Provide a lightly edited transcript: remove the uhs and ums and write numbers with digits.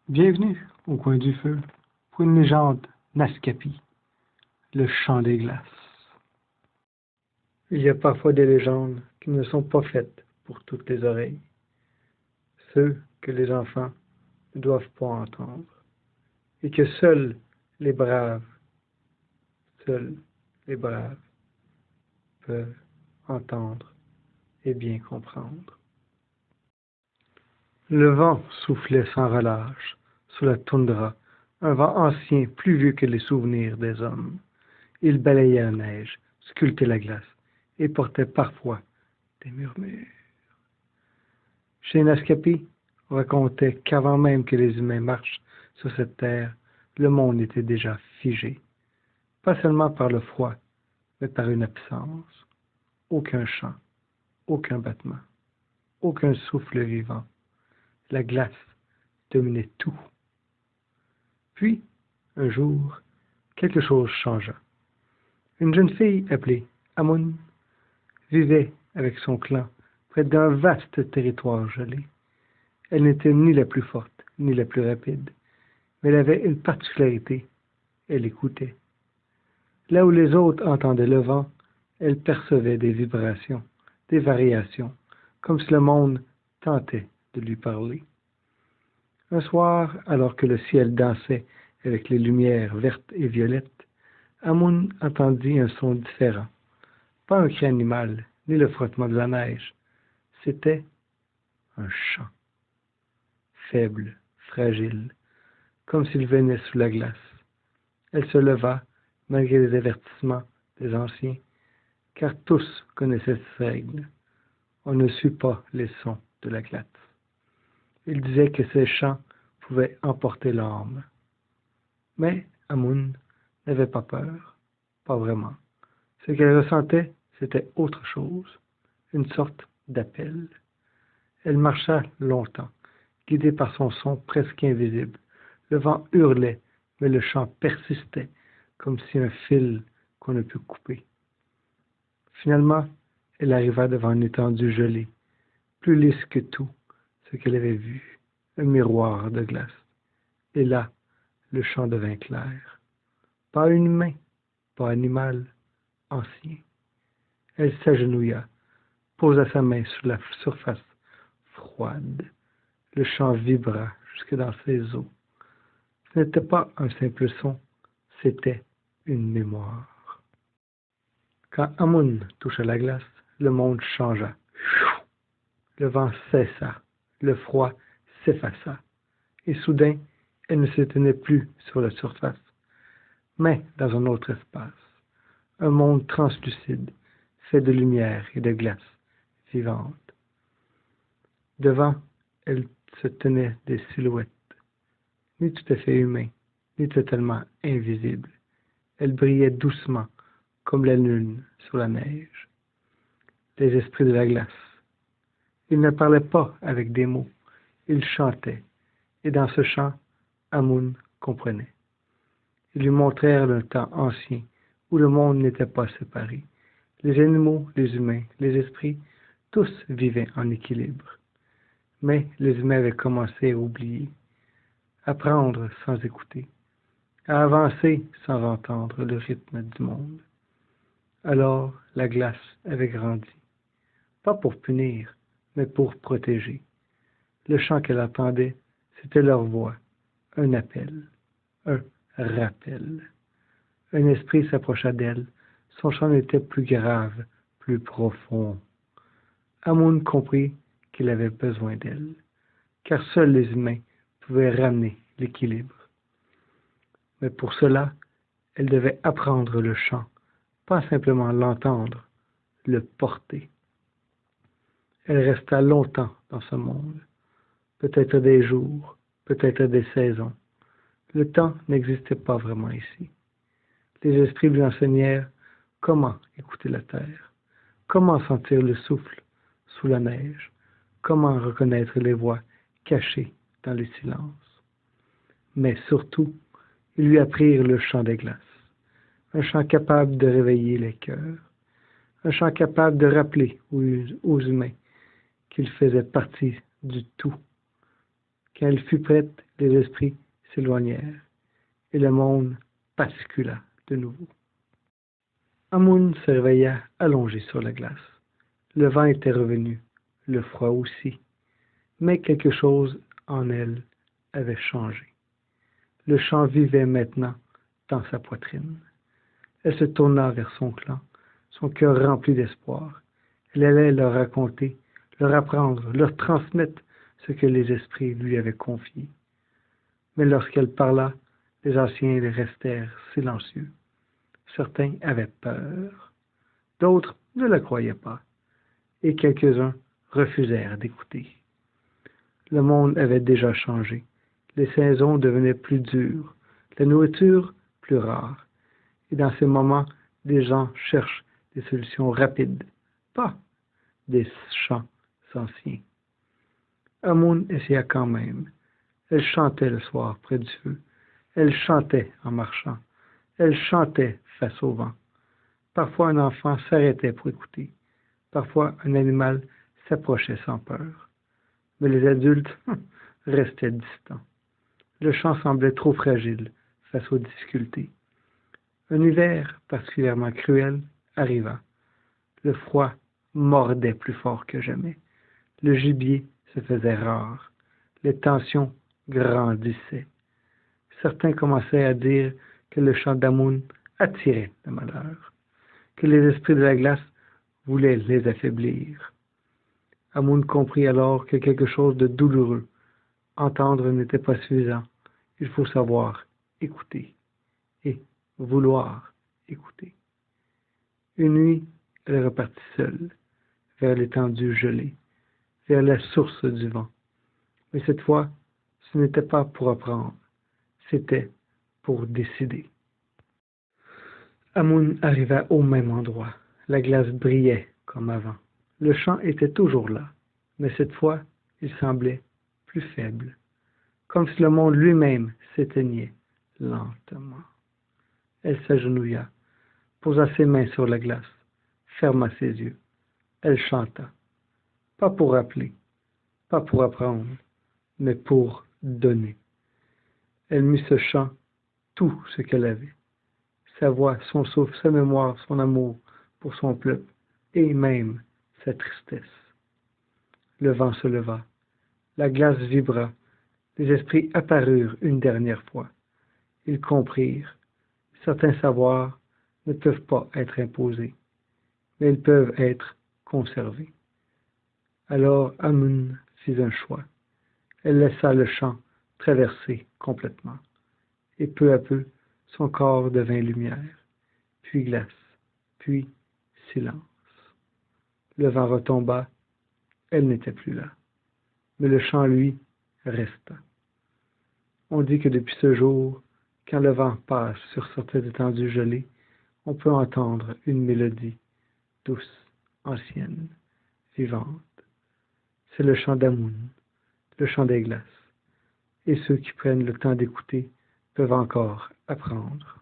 Bienvenue au coin du feu pour une légende Naskapi, le chant des glaces. Il y a parfois des légendes qui ne sont pas faites pour toutes les oreilles, ceux que les enfants ne doivent pas entendre, et que seuls les braves peuvent entendre et bien comprendre. Le vent soufflait sans relâche sur la toundra, un vent ancien, plus vieux que les souvenirs des hommes. Il balayait la neige, sculptait la glace, et portait parfois des murmures. Chez Naskapi, on racontait qu'avant même que les humains marchent sur cette terre, le monde était déjà figé. Pas seulement par le froid, mais par une absence. Aucun chant, aucun battement, aucun souffle vivant. La glace dominait tout. Puis, un jour, quelque chose changea. Une jeune fille appelée Amun vivait avec son clan près d'un vaste territoire gelé. Elle n'était ni la plus forte, ni la plus rapide, mais elle avait une particularité, elle écoutait. Là où les autres entendaient le vent, elle percevait des vibrations, des variations, comme si le monde tentait de lui parler. Un soir, alors que le ciel dansait avec les lumières vertes et violettes, Amun entendit un son différent. Pas un cri animal, ni le frottement de la neige. C'était un chant. Faible, fragile, comme s'il venait sous la glace. Elle se leva, malgré les avertissements des anciens, car tous connaissaient ces règles. On ne suit pas les sons de la glace. Ils disaient que ces chants pouvaient emporter l'âme. Mais Amun n'avait pas peur, pas vraiment. Ce qu'elle ressentait, c'était autre chose, une sorte d'appel. Elle marcha longtemps, guidée par son son presque invisible. Le vent hurlait, mais le chant persistait, comme si un fil qu'on ne put couper. Finalement, elle arriva devant une étendue gelée, plus lisse que tout ce qu'elle avait vu, un miroir de glace. Et là, le chant devint clair. Pas humain, pas animal, ancien. Elle s'agenouilla, posa sa main sur la surface froide. Le chant vibra jusque dans ses os. Ce n'était pas un simple son, c'était une mémoire. Quand Amun toucha la glace, le monde changea. Le vent cessa, le froid s'effaça, et soudain, elle ne se tenait plus sur la surface, mais dans un autre espace, un monde translucide, fait de lumière et de glace vivante. Devant, elle se tenait des silhouettes, ni tout à fait humains, ni totalement invisibles. Elle brillait doucement, comme la lune sur la neige. Les esprits de la glace. Ils ne parlaient pas avec des mots, ils chantaient, et dans ce chant, Amun comprenait. Ils lui montrèrent le temps ancien, où le monde n'était pas séparé. Les animaux, les humains, les esprits, tous vivaient en équilibre. Mais les humains avaient commencé à oublier, à prendre sans écouter, à avancer sans entendre le rythme du monde. Alors la glace avait grandi, pas pour punir, mais pour protéger. Le chant qu'elle entendait, c'était leur voix, un appel, un rappel. Un esprit s'approcha d'elle, son chant était plus grave, plus profond. Amun comprit qu'il avait besoin d'elle, car seuls les humains pouvaient ramener l'équilibre. Mais pour cela, elle devait apprendre le chant, pas simplement l'entendre, le porter. Elle resta longtemps dans ce monde, peut-être des jours, peut-être des saisons. Le temps n'existait pas vraiment ici. Les esprits lui enseignèrent comment écouter la terre, comment sentir le souffle sous la neige, comment reconnaître les voix cachées dans les silences. Mais surtout, ils lui apprirent le chant des glaces, un chant capable de réveiller les cœurs, un chant capable de rappeler aux humains qu'ils faisaient partie du tout. Quand elle fut prête, Les esprits s'éloignèrent, et le monde bascula de nouveau. Amun se réveilla allongé sur la glace. Le vent était revenu, le froid aussi, mais quelque chose en elle avait changé. Le chant vivait maintenant dans sa poitrine. Elle se tourna vers son clan, son cœur rempli d'espoir. Elle allait leur raconter, leur apprendre, leur transmettre ce que les esprits lui avaient confié. Mais lorsqu'elle parla, les anciens restèrent silencieux. Certains avaient peur, d'autres ne la croyaient pas, et quelques-uns refusèrent d'écouter. Le monde avait déjà changé. Les saisons devenaient plus dures, la nourriture plus rare. Et dans ces moments, des gens cherchent des solutions rapides, pas des chants anciens. Amun essaya quand même. Elle chantait le soir près du feu. Elle chantait en marchant. Elle chantait face au vent. Parfois un enfant s'arrêtait pour écouter. Parfois un animal s'approchait sans peur. Mais les adultes restaient distants. Le chant semblait trop fragile face aux difficultés. Un hiver particulièrement cruel arriva. Le froid mordait plus fort que jamais. Le gibier se faisait rare. Les tensions grandissaient. Certains commençaient à dire que le chant d'Amun attirait le malheur, que les esprits de la glace voulaient les affaiblir. Amun comprit alors que quelque chose de douloureux. Entendre n'était pas suffisant. Il faut savoir écouter et vouloir écouter. Une nuit, elle repartit seule, vers l'étendue gelée, vers la source du vent. Mais cette fois, ce n'était pas pour apprendre, c'était pour décider. Amun arriva au même endroit. La glace brillait comme avant. Le chant était toujours là, mais cette fois, il semblait plus faible, comme si le monde lui-même s'éteignait lentement. Elle s'agenouilla, posa ses mains sur la glace, ferma ses yeux. Elle chanta, pas pour rappeler, pas pour apprendre, mais pour donner. Elle mit ce chant tout ce qu'elle avait, sa voix, son souffle, sa mémoire, son amour pour son peuple, et même sa tristesse. Le vent se leva, la glace vibra, les esprits apparurent une dernière fois. Ils comprirent. Certains savoirs ne peuvent pas être imposés, mais ils peuvent être conservés. Alors Amun fit un choix. Elle laissa le champ traverser complètement, et peu à peu, son corps devint lumière, puis glace, puis silence. Le vent retomba, elle n'était plus là, mais le chant, lui, resta. On dit que depuis ce jour, quand le vent passe sur certaines étendues gelées, on peut entendre une mélodie douce, ancienne, vivante. C'est le chant d'Amun, le chant des glaces. Et ceux qui prennent le temps d'écouter peuvent encore apprendre.